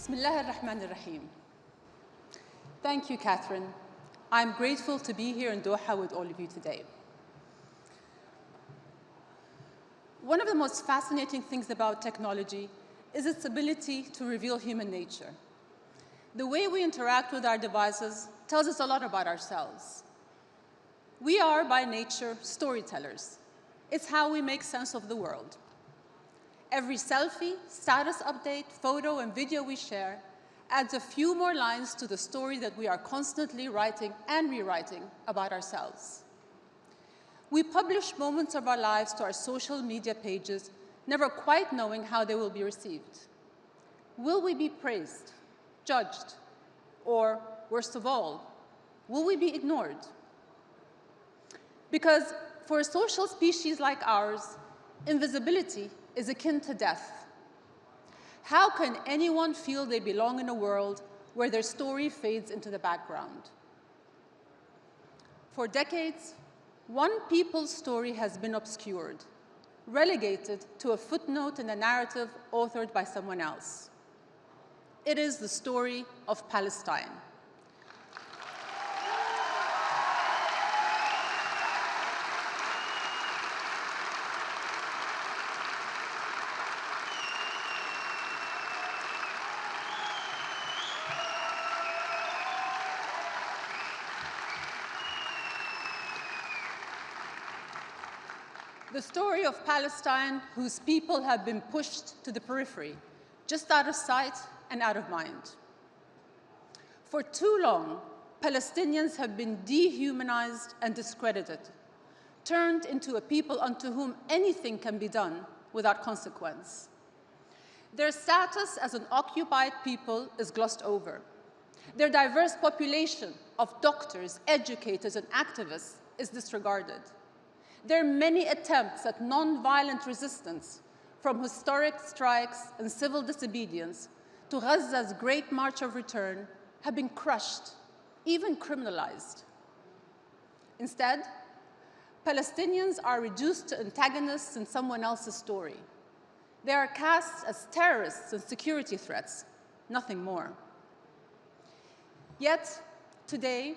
Bismillah ar-Rahman ar-Rahim. Thank you, Catherine. I'm grateful to be here in Doha with all of you today. One of the most fascinating things about technology is its ability to reveal human nature. The way we interact with our devices tells us a lot about ourselves. We are, by nature, storytellers. It's how we make sense of the world. Every selfie, status update, photo, and video we share adds a few more lines to the story that we are constantly writing and rewriting about ourselves. We publish moments of our lives to our social media pages, never quite knowing how they will be received. Will we be praised, judged, or, worst of all, will we be ignored? Because for a social species like ours, invisibility is akin to death. How can anyone feel they belong in a world where their story fades into the background? For decades, one people's story has been obscured, relegated to a footnote in a narrative authored by someone else. It is the story of Palestine. The story of Palestine, whose people have been pushed to the periphery, just out of sight and out of mind. For too long, Palestinians have been dehumanized and discredited, turned into a people unto whom anything can be done without consequence. Their status as an occupied people is glossed over. Their diverse population of doctors, educators, and activists is disregarded. There are many attempts at nonviolent resistance, from historic strikes and civil disobedience to Gaza's Great March of Return, have been crushed, even criminalized. Instead, Palestinians are reduced to antagonists in someone else's story. They are cast as terrorists and security threats, nothing more. Yet, today,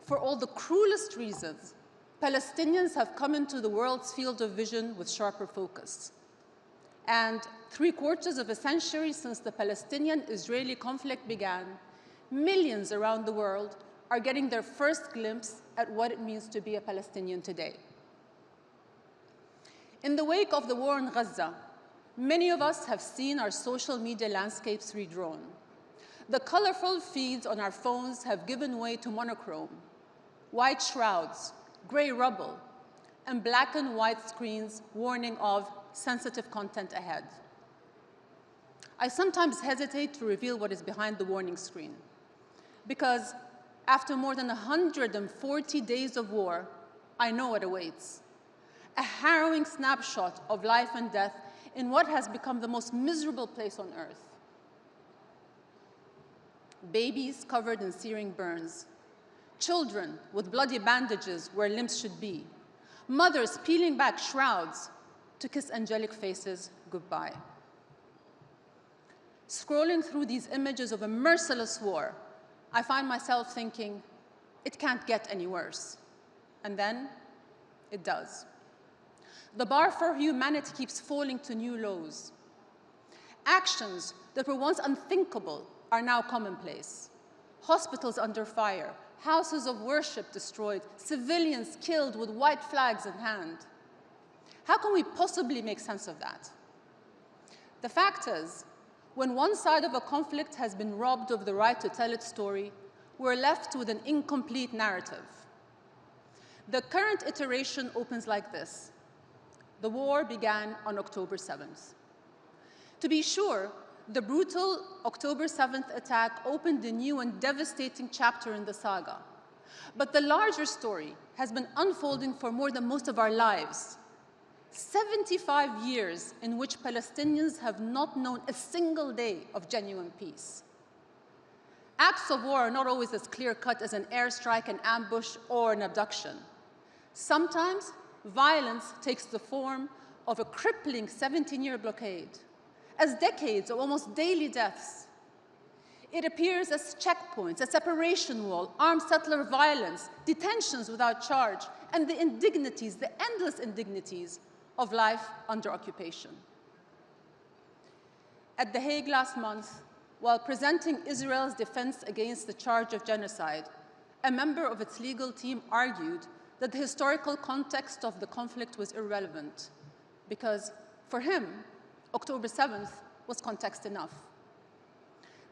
for all the cruelest reasons, Palestinians have come into the world's field of vision with sharper focus. And 3/4 of a century since the Palestinian-Israeli conflict began, millions around the world are getting their first glimpse at what it means to be a Palestinian today. In the wake of the war in Gaza, many of us have seen our social media landscapes redrawn. The colorful feeds on our phones have given way to monochrome, white shrouds, gray rubble, and black and white screens warning of sensitive content ahead. I sometimes hesitate to reveal what is behind the warning screen, because after more than 140 days of war, I know what awaits. A harrowing snapshot of life and death in what has become the most miserable place on earth. Babies covered in searing burns, children with bloody bandages where limbs should be, mothers peeling back shrouds to kiss angelic faces goodbye. Scrolling through these images of a merciless war, I find myself thinking, it can't get any worse. And then, it does. The bar for humanity keeps falling to new lows. Actions that were once unthinkable are now commonplace. Hospitals under fire, houses of worship destroyed, civilians killed with white flags in hand. How can we possibly make sense of that? The fact is, when one side of a conflict has been robbed of the right to tell its story, we're left with an incomplete narrative. The current iteration opens like this. The war began on October 7th. To be sure, the brutal October 7th attack opened a new and devastating chapter in the saga. But the larger story has been unfolding for more than most of our lives. 75 years in which Palestinians have not known a single day of genuine peace. Acts of war are not always as clear-cut as an airstrike, an ambush, or an abduction. Sometimes violence takes the form of a crippling 17-year blockade, as decades of almost daily deaths, It appears as checkpoints, a separation wall, armed settler violence, detentions without charge, and the indignities, the endless indignities of life under occupation. At The Hague last month, while presenting Israel's defense against the charge of genocide, a member of its legal team argued that the historical context of the conflict was irrelevant because, for him, October 7th was context enough.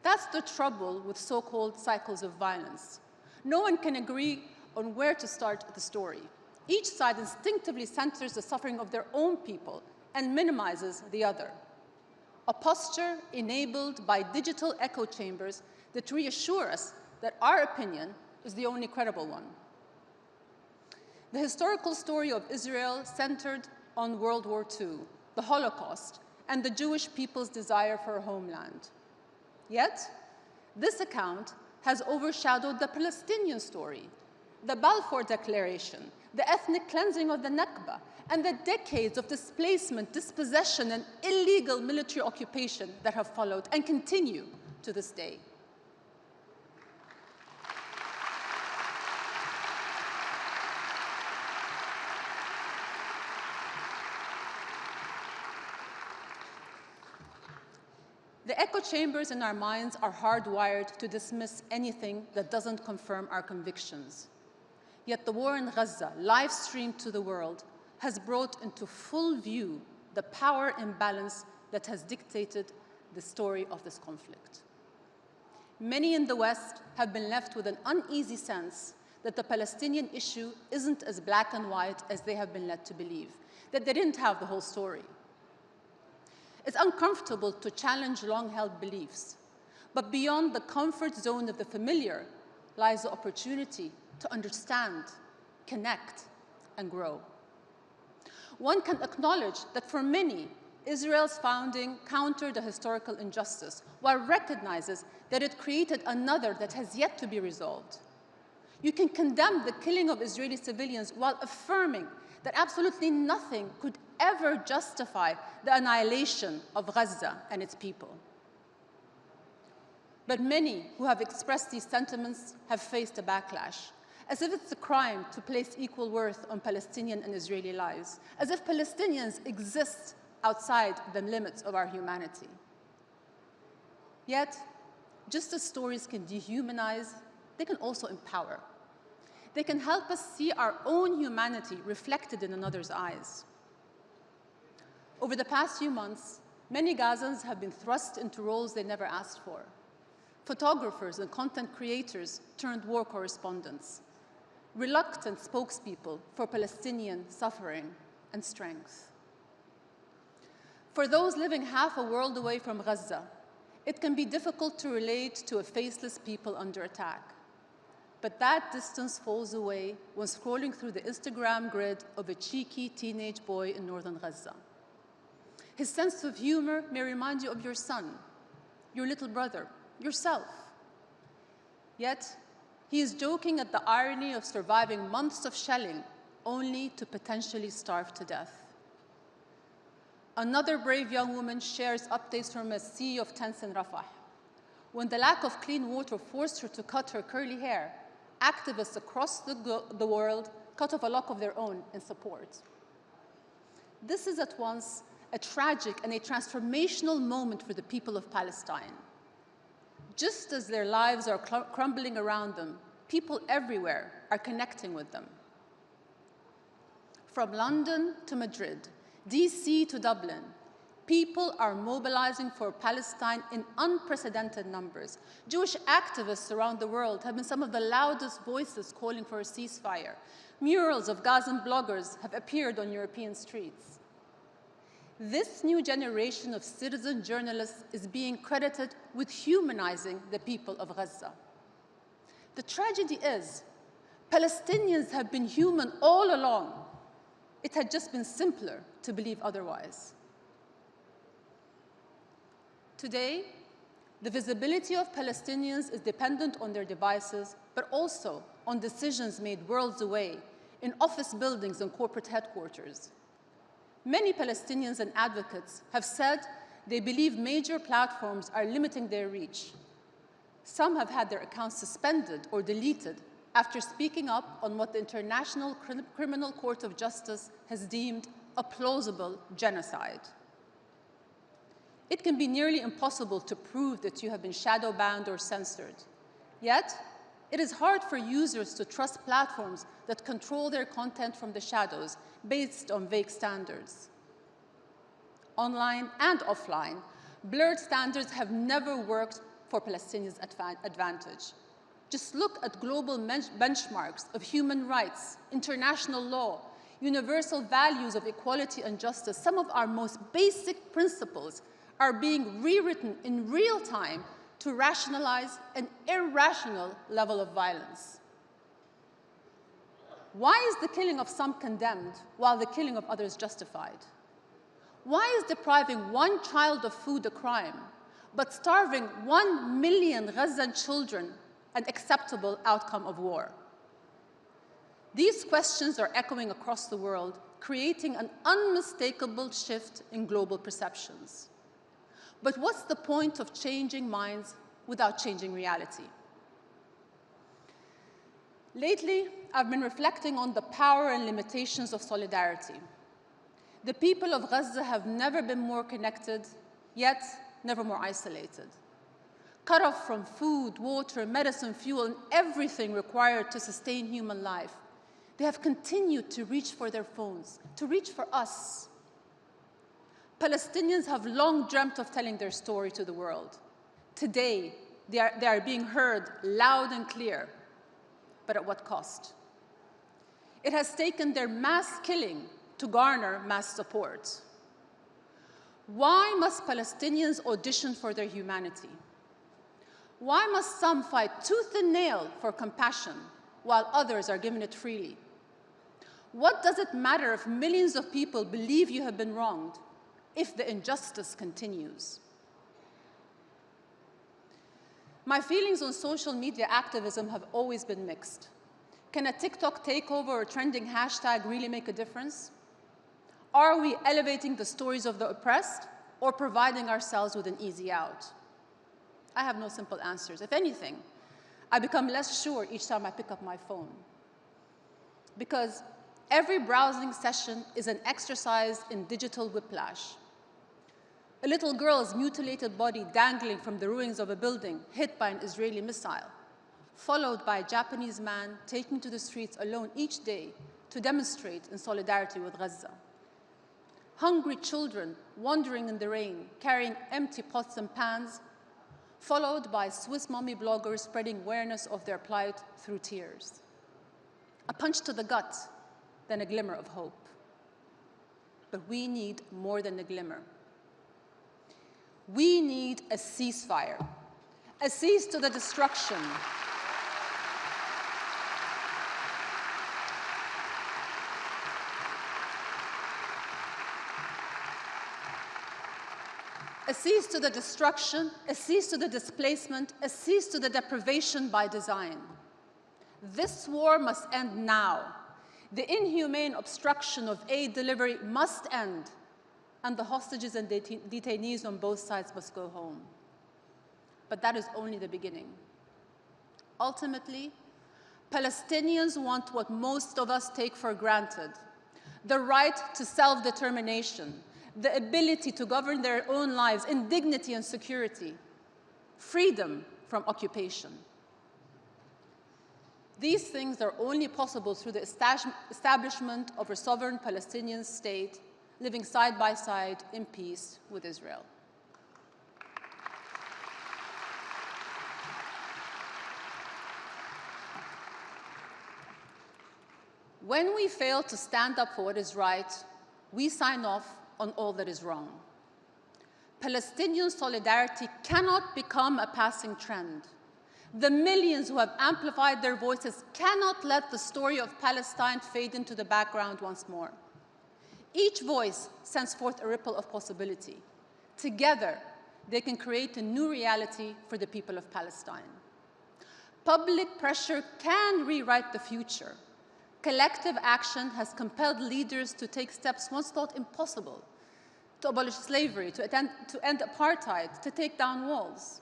That's the trouble with so-called cycles of violence. No one can agree on where to start the story. Each side instinctively centers the suffering of their own people and minimizes the other. A posture enabled by digital echo chambers that reassure us that our opinion is the only credible one. The historical story of Israel centered on World War II, the Holocaust, and the Jewish people's desire for a homeland. Yet, this account has overshadowed the Palestinian story, the Balfour Declaration, the ethnic cleansing of the Nakba, and the decades of displacement, dispossession, and illegal military occupation that have followed and continue to this day. The echo chambers in our minds are hardwired to dismiss anything that doesn't confirm our convictions. Yet the war in Gaza, live streamed to the world, has brought into full view the power imbalance that has dictated the story of this conflict. Many in the West have been left with an uneasy sense that the Palestinian issue isn't as black and white as they have been led to believe, that they didn't have the whole story. It's uncomfortable to challenge long-held beliefs, but beyond the comfort zone of the familiar lies the opportunity to understand, connect, and grow. One can acknowledge that for many, Israel's founding countered a historical injustice, while recognizes that it created another that has yet to be resolved. You can condemn the killing of Israeli civilians while affirming that absolutely nothing could ever justify the annihilation of Gaza and its people. But many who have expressed these sentiments have faced a backlash, as if it's a crime to place equal worth on Palestinian and Israeli lives, as if Palestinians exist outside the limits of our humanity. Yet, just as stories can dehumanize, they can also empower. They can help us see our own humanity reflected in another's eyes. Over the past few months, many Gazans have been thrust into roles they never asked for. Photographers and content creators turned war correspondents, reluctant spokespeople for Palestinian suffering and strength. For those living half a world away from Gaza, it can be difficult to relate to a faceless people under attack. But that distance falls away when scrolling through the Instagram grid of a cheeky teenage boy in northern Gaza. His sense of humor may remind you of your son, your little brother, yourself. Yet, he is joking at the irony of surviving months of shelling only to potentially starve to death. Another brave young woman shares updates from a sea of tents in Rafah. When the lack of clean water forced her to cut her curly hair, activists across the world cut off a lock of their own in support. This is at once a tragic and a transformational moment for the people of Palestine. Just as their lives are crumbling around them, people everywhere are connecting with them. From London to Madrid, DC to Dublin, people are mobilizing for Palestine in unprecedented numbers. Jewish activists around the world have been some of the loudest voices calling for a ceasefire. Murals of Gazan bloggers have appeared on European streets. This new generation of citizen journalists is being credited with humanizing the people of Gaza. The tragedy is, Palestinians have been human all along. It had just been simpler to believe otherwise. Today, the visibility of Palestinians is dependent on their devices, but also on decisions made worlds away in office buildings and corporate headquarters. Many Palestinians and advocates have said they believe major platforms are limiting their reach. Some have had their accounts suspended or deleted after speaking up on what the International Criminal Court of Justice has deemed a plausible genocide. It can be nearly impossible to prove that you have been shadow banned or censored. Yet, it is hard for users to trust platforms that control their content from the shadows based on vague standards. Online and offline, blurred standards have never worked for Palestinians' advantage. Just look at global benchmarks of human rights, international law, universal values of equality and justice. Some of our most basic principles are being rewritten in real time to rationalize an irrational level of violence. Why is the killing of some condemned while the killing of others justified? Why is depriving one child of food a crime, but starving 1 million Gazan children an acceptable outcome of war? These questions are echoing across the world, creating an unmistakable shift in global perceptions. But what's the point of changing minds without changing reality? Lately, I've been reflecting on the power and limitations of solidarity. The people of Gaza have never been more connected, yet never more isolated. Cut off from food, water, medicine, fuel, and everything required to sustain human life, they have continued to reach for their phones, to reach for us. Palestinians have long dreamt of telling their story to the world. Today, they are being heard loud and clear, but at what cost? It has taken their mass killing to garner mass support. Why must Palestinians audition for their humanity? Why must some fight tooth and nail for compassion while others are given it freely? What does it matter if millions of people believe you have been wronged if the injustice continues? My feelings on social media activism have always been mixed. Can a TikTok takeover or trending hashtag really make a difference? Are we elevating the stories of the oppressed or providing ourselves with an easy out? I have no simple answers. If anything, I become less sure each time I pick up my phone. Because every browsing session is an exercise in digital whiplash. A little girl's mutilated body dangling from the ruins of a building hit by an Israeli missile, followed by a Japanese man taking to the streets alone each day to demonstrate in solidarity with Gaza. Hungry children wandering in the rain, carrying empty pots and pans, followed by Swiss mommy bloggers spreading awareness of their plight through tears. A punch to the gut, then a glimmer of hope. But we need more than a glimmer. We need a ceasefire, a cease to the destruction. A cease to the destruction, a cease to the displacement, a cease to the deprivation by design. This war must end now. The inhumane obstruction of aid delivery must end, and the hostages and detainees on both sides must go home. But that is only the beginning. Ultimately, Palestinians want what most of us take for granted: the right to self-determination, the ability to govern their own lives in dignity and security, freedom from occupation. These things are only possible through the establishment of a sovereign Palestinian state living side by side in peace with Israel. When we fail to stand up for what is right, we sign off on all that is wrong. Palestinian solidarity cannot become a passing trend. The millions who have amplified their voices cannot let the story of Palestine fade into the background once more. Each voice sends forth a ripple of possibility. Together, they can create a new reality for the people of Palestine. Public pressure can rewrite the future. Collective action has compelled leaders to take steps once thought impossible: to abolish slavery, to end apartheid, to take down walls.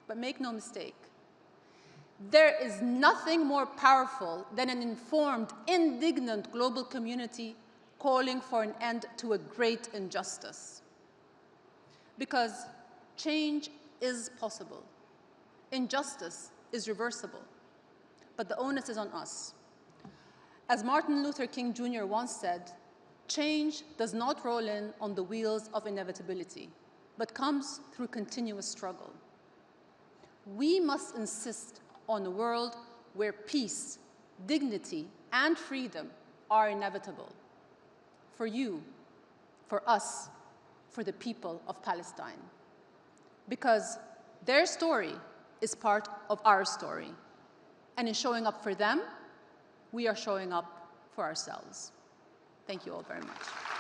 But make no mistake, there is nothing more powerful than an informed, indignant global community calling for an end to a great injustice. Because change is possible. Injustice is reversible. But the onus is on us. As Martin Luther King Jr. once said, change does not roll in on the wheels of inevitability, but comes through continuous struggle. We must insist on a world where peace, dignity, and freedom are inevitable. For you, for us, for the people of Palestine. Because their story is part of our story. And in showing up for them, we are showing up for ourselves. Thank you all very much.